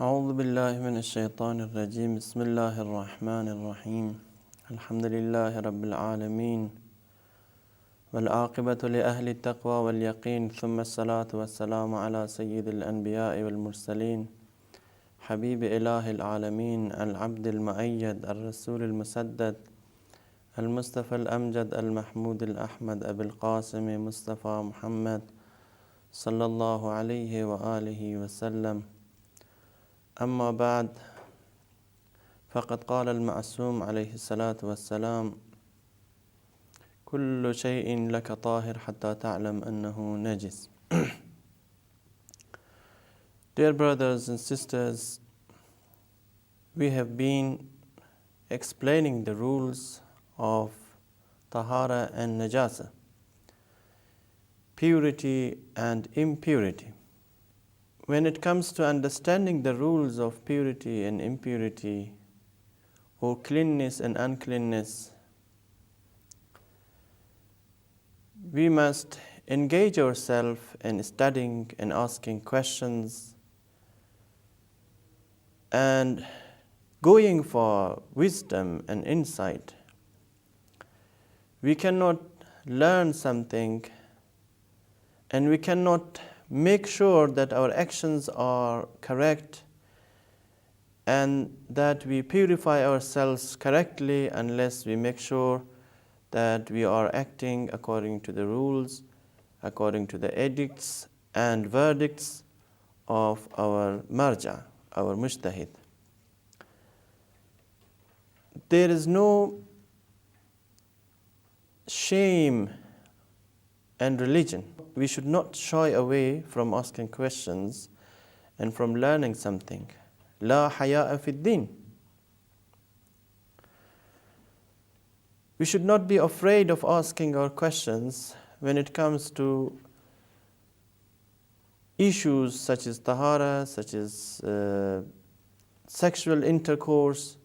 أعوذ بالله من الشيطان الرجيم بسم الله الرحمن الرحيم الحمد لله رب العالمين والعاقبة لأهل التقوى واليقين ثم الصلاة والسلام على سيد الأنبياء والمرسلين حبيب إله العالمين العبد المؤيد الرسول المسدد المصطفى الأمجد المحمود الأحمد أبي القاسم مصطفى محمد صلى الله عليه وآله وسلم. أما بعد، فقد قال المعصوم عليه الصلاة والسلام: كل شيء لك طاهر حتى تعلم أنه نجس. Dear brothers and sisters, we have been explaining the rules of tahara and najasa, purity and impurity. When it comes to understanding the rules of purity and impurity, or cleanness and uncleanness, we must engage ourselves in studying and asking questions and going for wisdom and insight. We cannot learn something and we cannot make sure that our actions are correct and that we purify ourselves correctly unless we make sure that we are acting according to the rules, according to the edicts and verdicts of our marja, our mujtahid. There is no shame and religion. We should not shy away from asking questions and from learning something. لا حياء في الدين. We should not be afraid of asking our questions when it comes to issues such as tahara, such as sexual intercourse.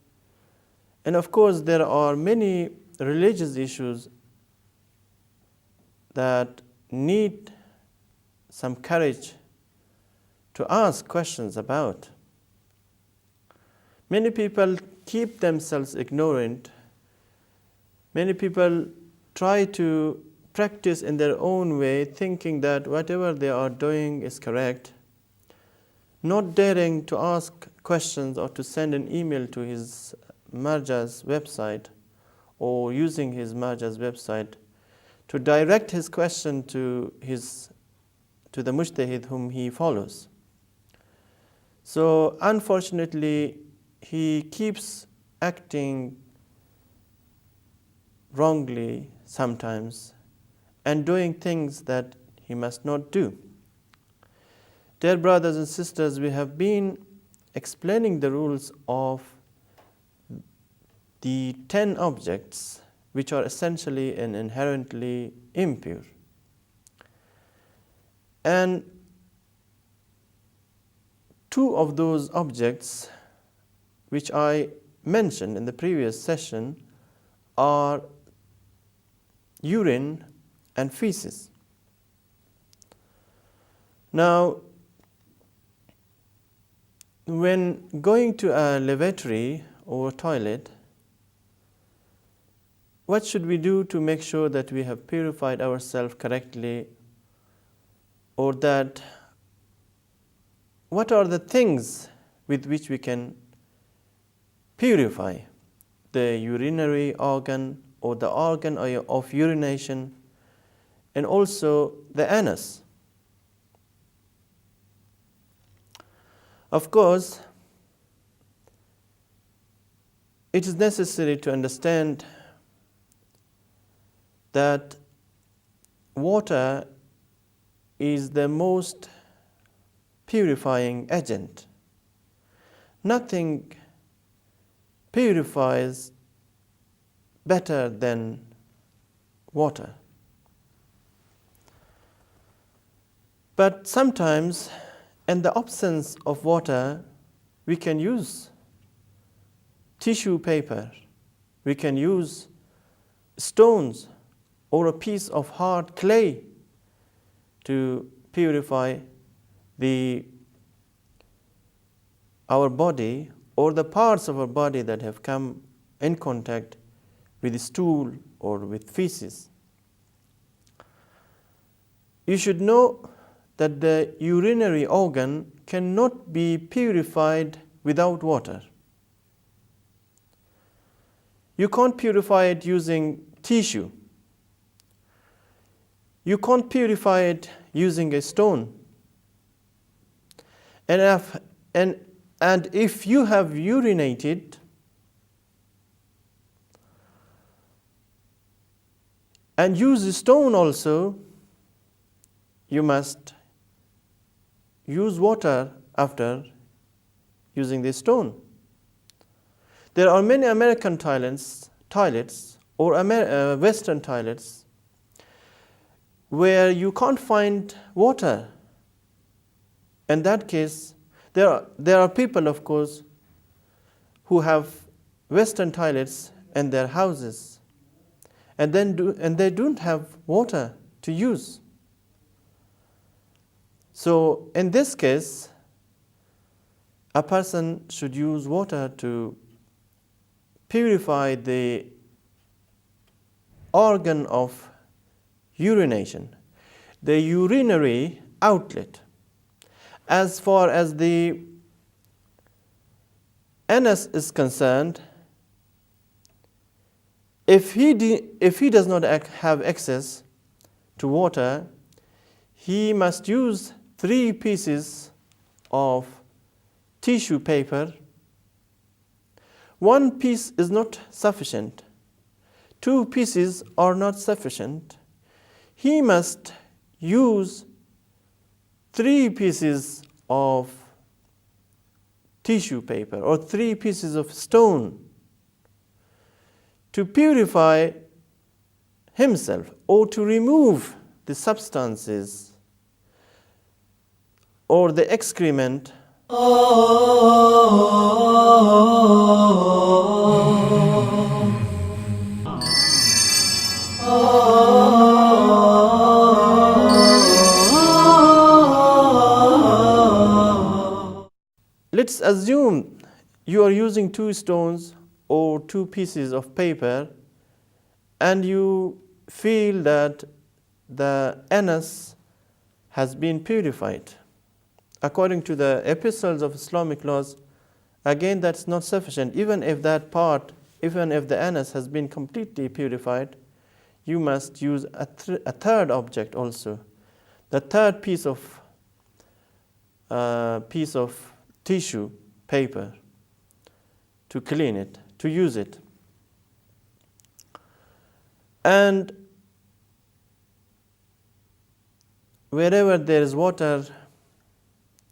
And of course, there are many religious issues that need some courage to ask questions about. Many people keep themselves ignorant. Many people try to practice in their own way, thinking that whatever they are doing is correct, not daring to ask questions or to send an email to his marja's website or using his marja's website to direct his question to the mujtahid whom he follows. So unfortunately, he keeps acting wrongly sometimes and doing things that he must not do. Dear brothers and sisters, we have been explaining the rules of the 10 objects which are essentially and inherently impure. And 2 of those objects which I mentioned in the previous session are urine and feces. Now, when going to a lavatory or toilet, what should we do to make sure that we have purified ourselves correctly, or that what are the things with which we can purify the urinary organ or the organ of urination, and also the anus? Of course, it is necessary to understand that water is the most purifying agent. Nothing purifies better than water. But sometimes, in the absence of water, we can use tissue paper, we can use stones or a piece of hard clay to purify our body or the parts of our body that have come in contact with stool or with feces. You should know that the urinary organ cannot be purified without water. You can't purify it using tissue. You can't purify it using a stone. And if you have urinated and use a stone also, you must use water after using the stone. There are many American toilets or Western toilets where you can't find water. In that case, there are people, of course, who have Western toilets in their houses, and they don't have water to use. So in this case, a person should use water to purify the organ of urination, the urinary outlet. As far as the anus is concerned, if he does not have access to water, he must use 3 pieces of tissue paper. 1 piece is not sufficient. 2 pieces are not sufficient. He must use 3 pieces of tissue paper or 3 pieces of stone to purify himself or to remove the substances or the excrement Let's assume you are using 2 stones or 2 pieces of paper and you feel that the anus has been purified. According to the epistles of Islamic laws, again that's not sufficient. Even if the anus has been completely purified, you must use a third object also. The third piece of tissue paper to clean it, to use it. And wherever there is water,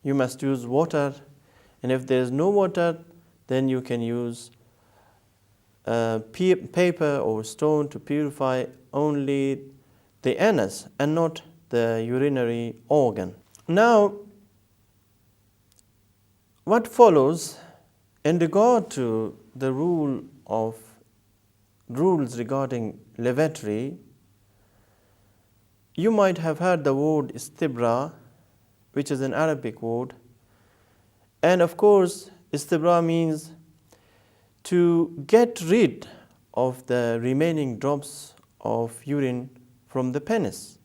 you must use water. And if there is no water, then you can use paper or stone to purify only the anus and not the urinary organ. Now, what follows in regard to the rules regarding lavatory, you might have heard the word istibra, which is an Arabic word. And of course, istibra means to get rid of the remaining drops of urine from the penis.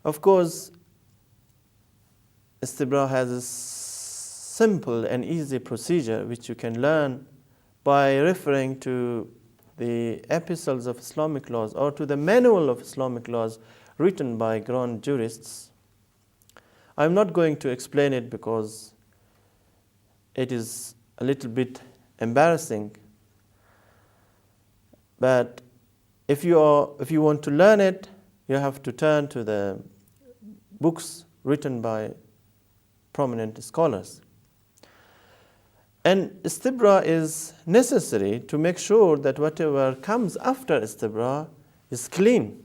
Of course, istibra has a simple and easy procedure which you can learn by referring to the epistles of Islamic laws or to the manual of Islamic laws written by grand jurists. I'm not going to explain it because it is a little bit embarrassing, but if you want to learn it, you have to turn to the books written by prominent scholars. And istibra is necessary to make sure that whatever comes after istibra is clean.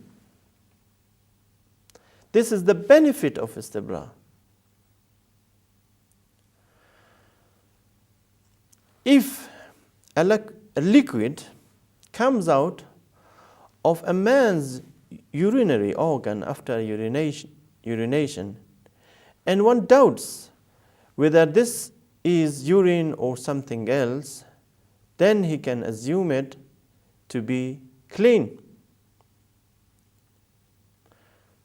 This is the benefit of istibra. If a liquid comes out of a man's urinary organ after urination, and one doubts whether this is urine or something else, then he can assume it to be clean,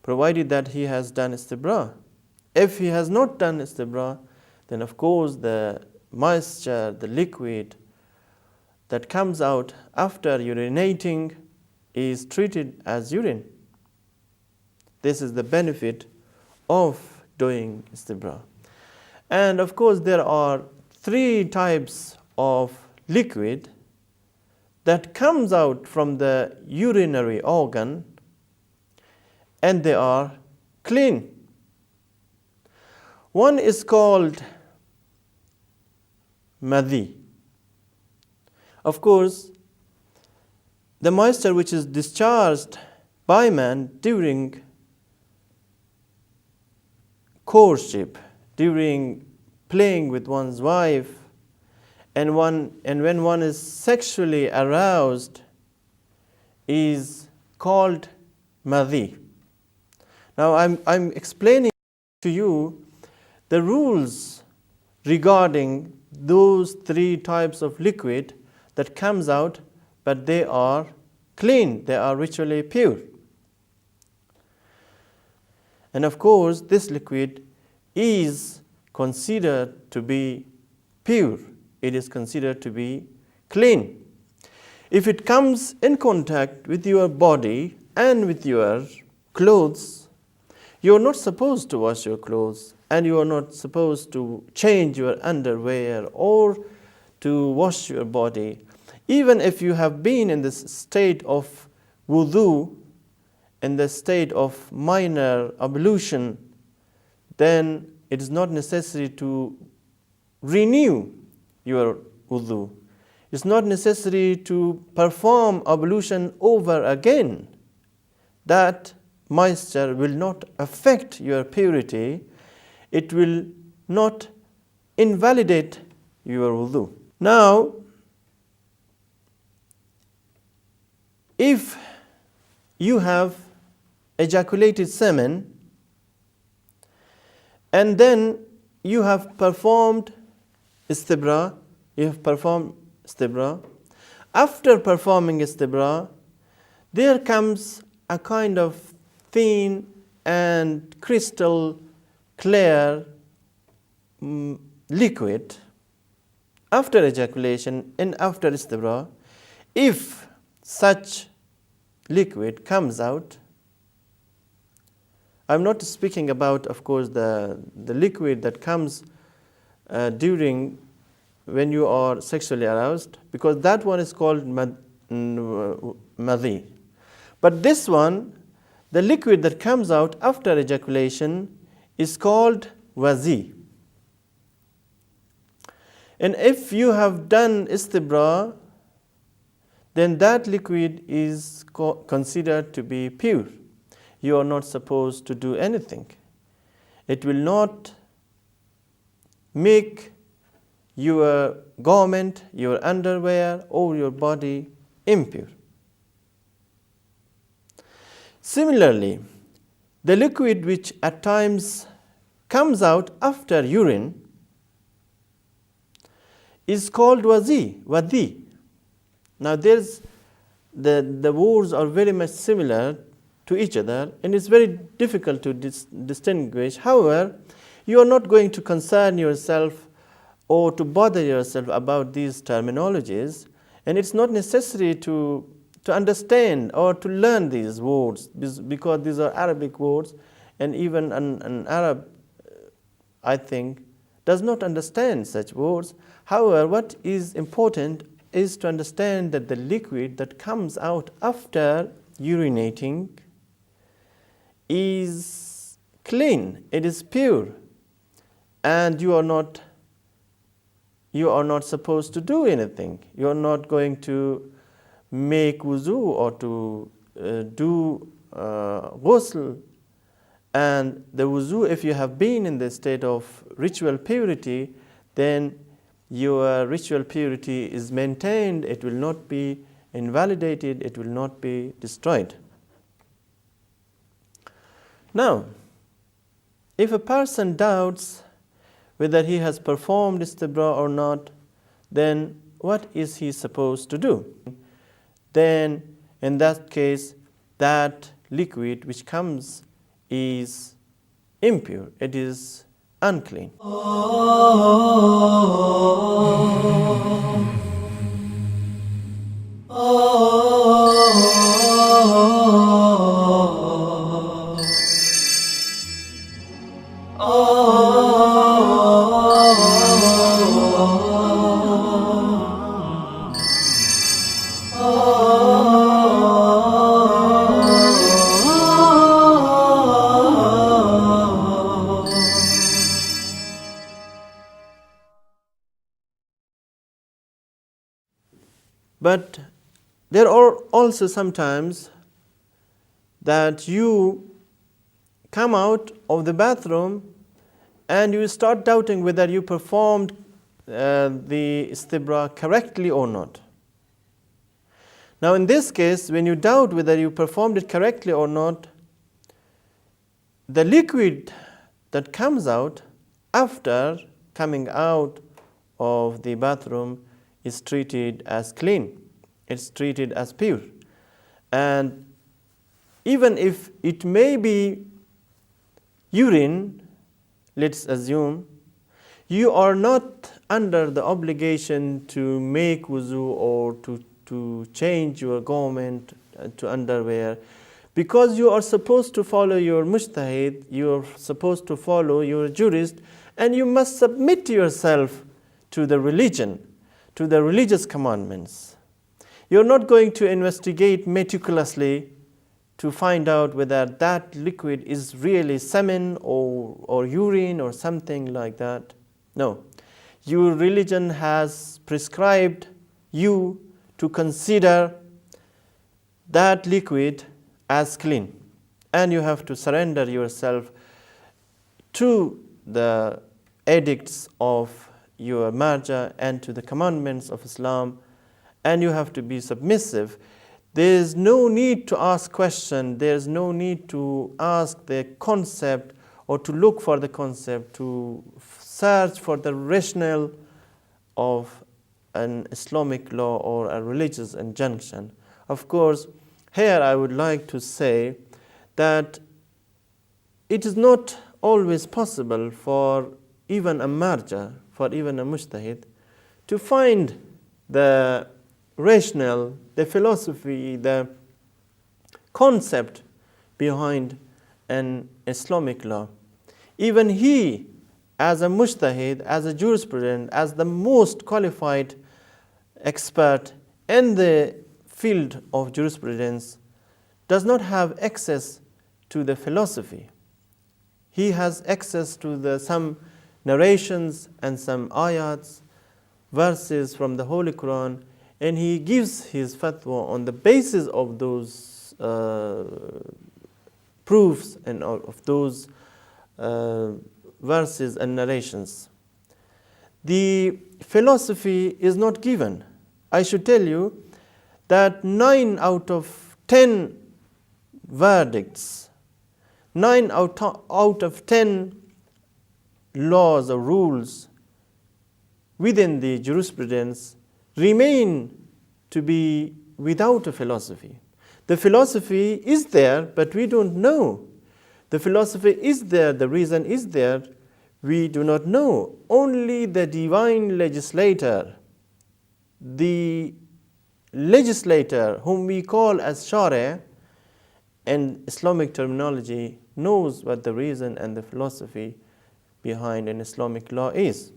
provided that he has done istibra. If he has not done istibra, then of course the moisture, the liquid that comes out after urinating is treated as urine. This is the benefit of doing istibra. And of course there are 3 types of liquid that comes out from the urinary organ, and they are clean. One is called madhi. Of course, the moisture which is discharged by man during courtship, during playing with one's wife, and when one is sexually aroused, is called madhi. Now I'm explaining to you the rules regarding those 3 types of liquid that comes out, but they are clean, they are ritually pure. And of course, this liquid is considered to be pure. It is considered to be clean. If it comes in contact with your body and with your clothes, you are not supposed to wash your clothes, and you are not supposed to change your underwear or to wash your body. Even if you have been in this state of wudu, in the state of minor ablution, then it is not necessary to renew your wudu. It's not necessary to perform ablution over again. That moisture will not affect your purity. It will not invalidate your wudu. Now, if you have ejaculated semen and then you have performed istibra, after performing istibra, there comes a kind of thin and crystal clear liquid after ejaculation and after istibra. If such liquid comes out, I'm not speaking about, of course, the liquid that comes during when you are sexually aroused, because that one is called madhi. But this one, the liquid that comes out after ejaculation, is called wazi. And if you have done istibra, then that liquid is considered to be pure. You are not supposed to do anything. It will not make your garment, your underwear, or your body impure. Similarly, the liquid which at times comes out after urine is called wadi. Now there's the words are very much similar to each other, and it's very difficult to distinguish. However, you are not going to concern yourself or to bother yourself about these terminologies, and it's not necessary to understand or to learn these words, because these are Arabic words, and even an Arab, I think, does not understand such words. However, what is important is to understand that the liquid that comes out after urinating is clean, it is pure, and you are not supposed to do anything. You are not going to make wuzu or to do ghusl. And the wuzu, if you have been in the state of ritual purity, then your ritual purity is maintained, it will not be invalidated, it will not be destroyed. Now, if a person doubts whether he has performed istibra or not, then what is he supposed to do? Then, in that case, that liquid which comes is impure, it is unclean. But there are also sometimes that you come out of the bathroom and you start doubting whether you performed the istibra correctly or not. Now in this case, when you doubt whether you performed it correctly or not, the liquid that comes out after coming out of the bathroom is treated as clean, it's treated as pure. And even if it may be urine, let's assume, you are not under the obligation to make wuzu or to change your garment to underwear, because you are supposed to follow your mujtahid, you are supposed to follow your jurist, and you must submit yourself to the religion, to the religious commandments. You're not going to investigate meticulously to find out whether that liquid is really semen or urine or something like that. No. Your religion has prescribed you to consider that liquid as clean, and you have to surrender yourself to the edicts of your marja and to the commandments of Islam, and you have to be submissive. There is no need to ask questions, there is no need to ask the concept or to look for the concept, to search for the rationale of an Islamic law or a religious injunction. Of course, here I would like to say that it is not always possible for even a marja, for even a mujtahid, to find the rationale, the philosophy, the concept behind an Islamic law. Even he, as a mujtahid, as a jurisprudent, as the most qualified expert in the field of jurisprudence, does not have access to the philosophy. He has access to some narrations and some ayats, verses from the Holy Quran, and he gives his fatwa on the basis of those proofs and of those verses and narrations. The philosophy is not given. I should tell you that 9 out of 10 verdicts, 9 out of 10 laws or rules within the jurisprudence remain to be without a philosophy. The philosophy is there, but we don't know. The philosophy is there, the reason is there, we do not know. Only the divine legislator, the legislator whom we call as Shari in Islamic terminology, knows what the reason and the philosophy behind an Islamic law is.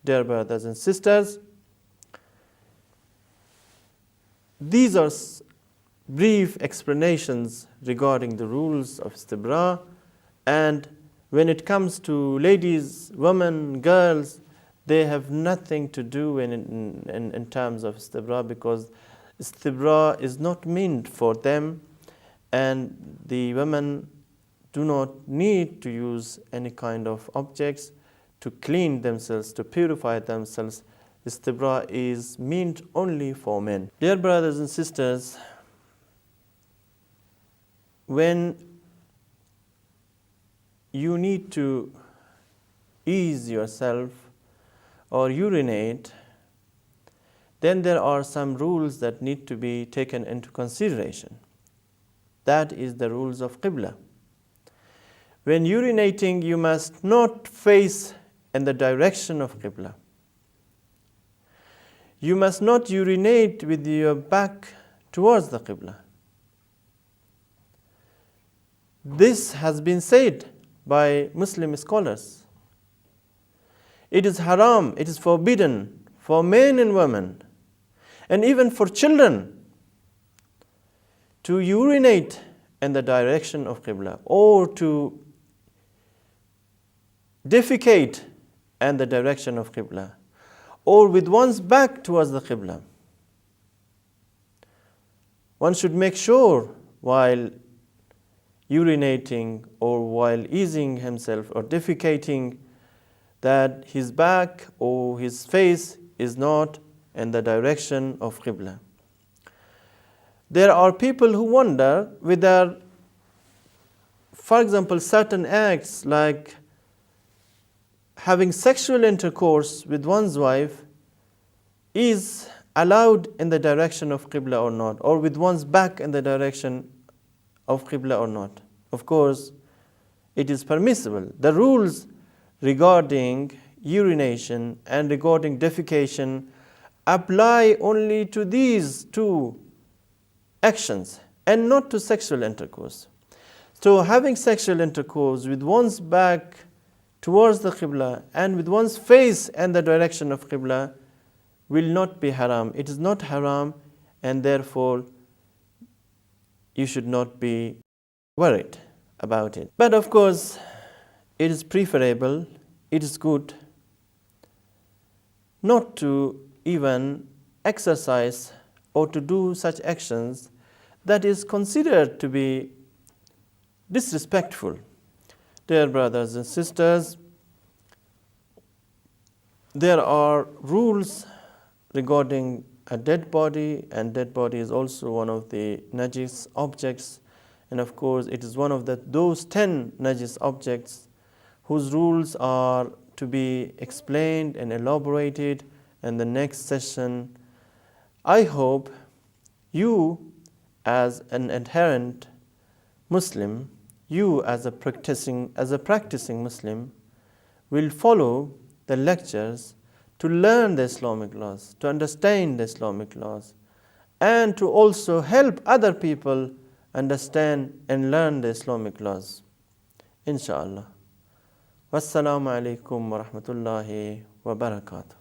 Dear brothers and sisters, these are brief explanations regarding the rules of istibra. And when it comes to ladies, women, girls, they have nothing to do in terms of istibra, because istibra is not meant for them, and the women do not need to use any kind of objects to clean themselves, to purify themselves. Istibra is meant only for men. Dear brothers and sisters, when you need to ease yourself or urinate, then there are some rules that need to be taken into consideration. That is the rules of Qibla. When urinating, you must not face in the direction of Qibla. You must not urinate with your back towards the Qibla. This has been said by Muslim scholars. It is haram, it is forbidden for men and women, and even for children, to urinate in the direction of Qibla, or to defecate in the direction of Qibla, or with one's back towards the Qibla. One should make sure while urinating or while easing himself or defecating that his back or his face is not in the direction of Qibla. There are people who wonder whether, for example, certain acts like having sexual intercourse with one's wife is allowed in the direction of Qibla or not, or with one's back in the direction of Qibla or not. Of course, it is permissible. The rules regarding urination and regarding defecation apply only to these two actions and not to sexual intercourse. So having sexual intercourse with one's back towards the Qibla and with one's face in the direction of Qibla will not be haram. It is not haram, and therefore you should not be worried about it. But of course, it is preferable, it is good not to even exercise or to do such actions that is considered to be disrespectful. Dear brothers and sisters, there are rules regarding a dead body, and dead body is also one of the najis objects, and of course it is one of those 10 najis objects whose rules are to be explained and elaborated in the next session. I hope you as an adherent Muslim, you as a practicing Muslim, will follow the lectures to learn the Islamic laws, to understand the Islamic laws, and to also help other people understand and learn the Islamic laws. Inshallah. Wassalamu alaikum wa rahmatullahi wa barakatuh.